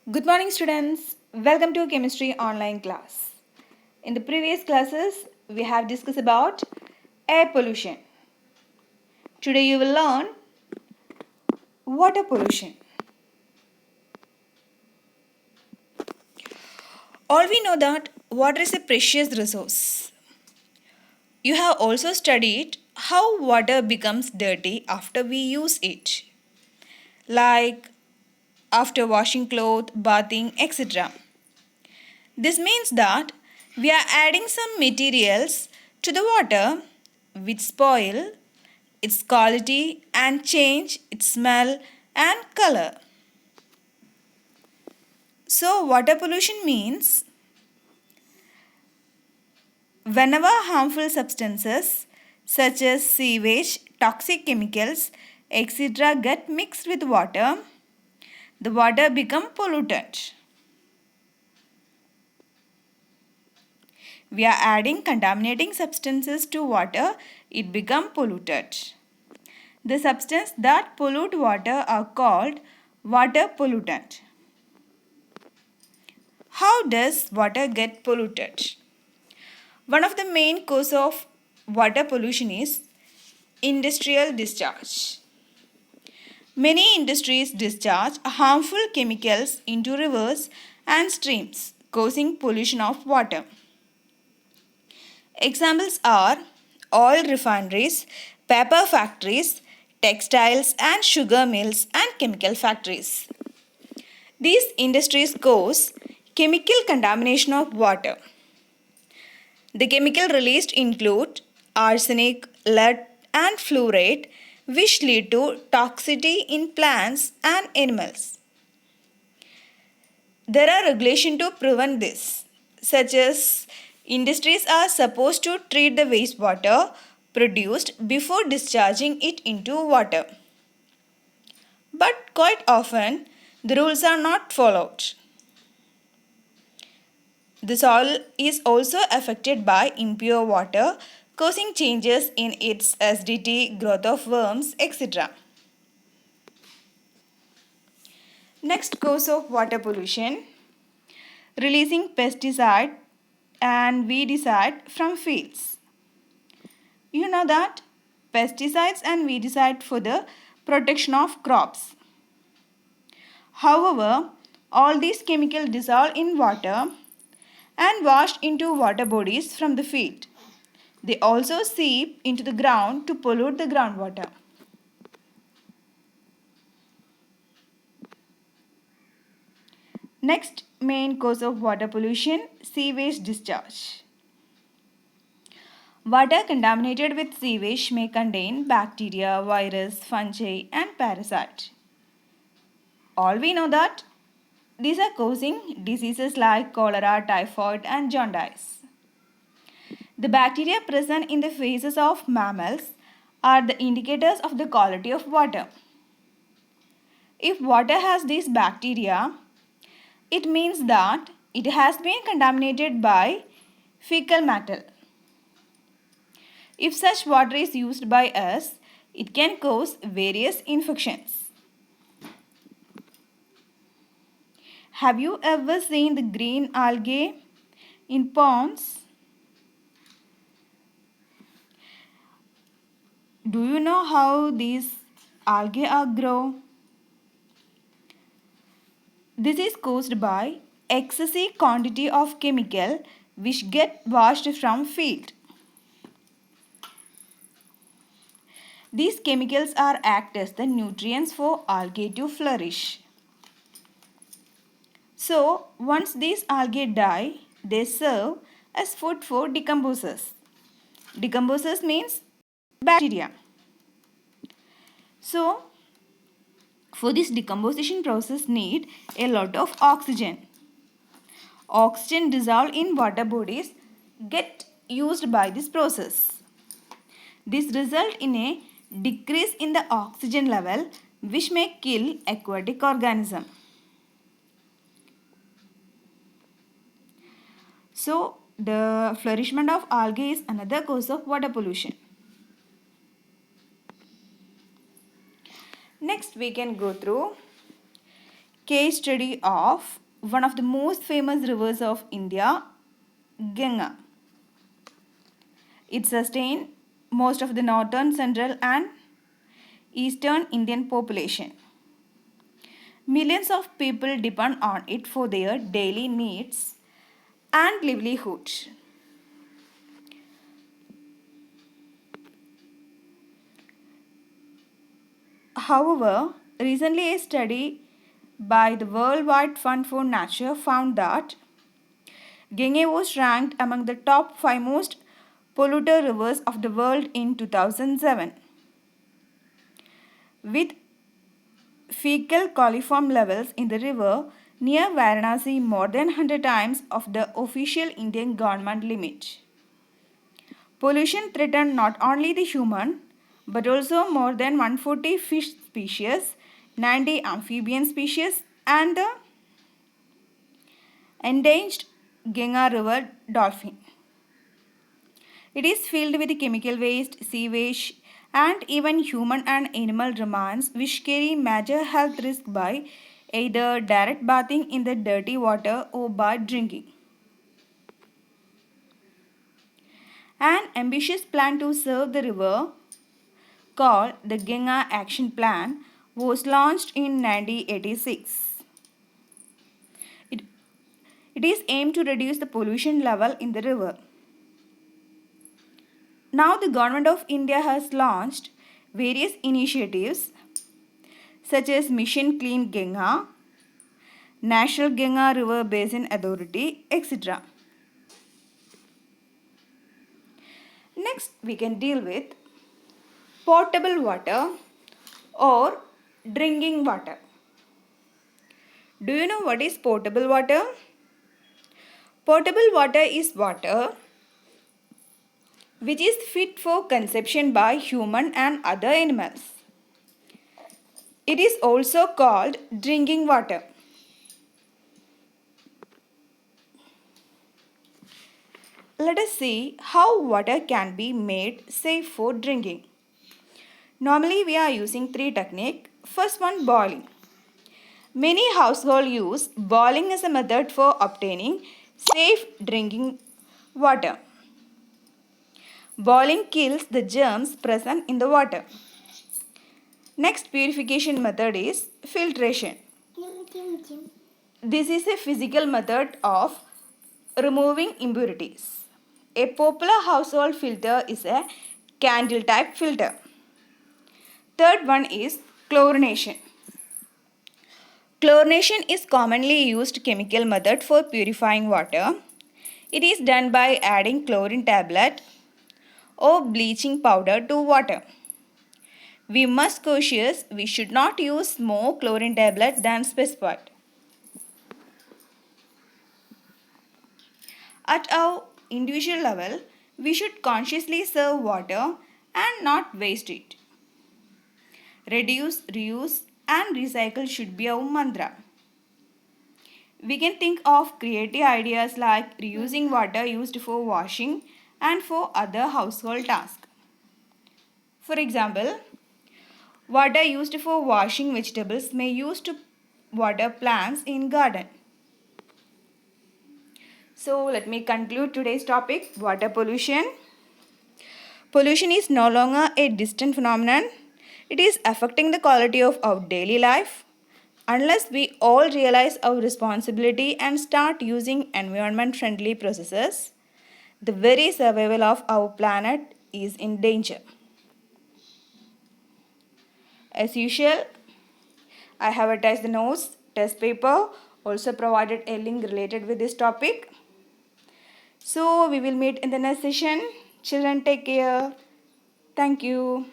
Good morning, students. Welcome to Chemistry Online class. In the previous classes, we have discussed about air pollution. Today, you will learn water pollution. All we know that water is a precious resource. You have also studied how water becomes dirty after we use it, like after washing clothes, bathing, etc. This means that we are adding some materials to the water which spoil its quality and change its smell and color. So, water pollution means whenever harmful substances such as sewage, toxic chemicals, etc. get mixed with water, the water become polluted. We are adding contaminating substances to water, it become polluted. The substances that pollute water are called water pollutant. How does water get polluted? One of the main causes of water pollution is industrial discharge. Many industries discharge harmful chemicals into rivers and streams, causing pollution of water. Examples are oil refineries, paper factories, textiles and sugar mills and chemical factories. These industries cause chemical contamination of water. The chemical released include arsenic, lead and fluoride which lead to toxicity in plants and animals. There are regulations to prevent this, such as industries are supposed to treat the wastewater produced before discharging it into water. But quite often, the rules are not followed. The soil is also affected by impure water, causing changes in its acidity, growth of worms, etc. Next cause of water pollution, releasing pesticide and weedicide from fields. You know that pesticides and weedicide for the protection of crops. However, all these chemicals dissolve in water and washed into water bodies from the field. They also seep into the ground to pollute the groundwater. Next main cause of water pollution, sewage discharge. Water contaminated with sewage may contain bacteria, virus, fungi and parasites. All we know that these are causing diseases like cholera, typhoid and jaundice. The bacteria present in the feces of mammals are the indicators of the quality of water. If water has these bacteria, it means that it has been contaminated by fecal matter. If such water is used by us, it can cause various infections. Have you ever seen the green algae in ponds? Do you know how these algae are grow? This is caused by excessive quantity of chemical which get washed from field. These chemicals are act as the nutrients for algae to flourish. So, once these algae die, they serve as food for decomposers. Decomposers means bacteria. So, for this decomposition process need a lot of oxygen. Oxygen dissolved in water bodies get used by this process. This result in a decrease in the oxygen level which may kill aquatic organism. So, the flourishment of algae is another cause of water pollution. Next, we can go through case study of one of the most famous rivers of India, Ganga. It sustained most of the northern, central, and eastern Indian population. Millions of people depend on it for their daily needs and livelihood. However, recently a study by the Worldwide Fund for Nature found that Ganges was ranked among the top 5 most polluted rivers of the world in 2007, with fecal coliform levels in the river near Varanasi more than 100 times of the official Indian government limit. Pollution threatened not only the human but also more than 140 fish species, 90 amphibian species, and the endangered Ganga River dolphin. It is filled with chemical waste, sewage, and even human and animal remains which carry major health risk by either direct bathing in the dirty water or by drinking. An ambitious plan to save the river called the Ganga Action Plan was launched in 1986. It, it is aimed to reduce the pollution level in the river. Now the government of India has launched various initiatives such as Mission Clean Ganga, National Ganga River Basin Authority, etc. Next, we can deal with potable water or drinking water. Do you know what is potable water? Potable water is water which is fit for consumption by human and other animals. It is also called drinking water. Let us see how water can be made safe for drinking. Normally we are using 3 techniques. First one, boiling. Many households use boiling as a method for obtaining safe drinking water. Boiling kills the germs present in the water. Next purification method is filtration. This is a physical method of removing impurities. A popular household filter is a candle type filter. Third one is chlorination. Chlorination is commonly used chemical method for purifying water. It is done by adding chlorine tablet or bleaching powder to water. We must cautious we should not use more chlorine tablet than specified. At our individual level, we should consciously serve water and not waste it. Reduce, reuse, and recycle should be our mantra. We can think of creative ideas like reusing water used for washing and for other household tasks. For example, water used for washing vegetables may use to water plants in garden. So let me conclude today's topic, water pollution. Pollution is no longer a distant phenomenon. It is affecting the quality of our daily life. Unless we all realize our responsibility and start using environment-friendly processes, the very survival of our planet is in danger. As usual, I have attached the notes, test paper, also provided a link related with this topic. So we will meet in the next session. Children, take care. Thank you.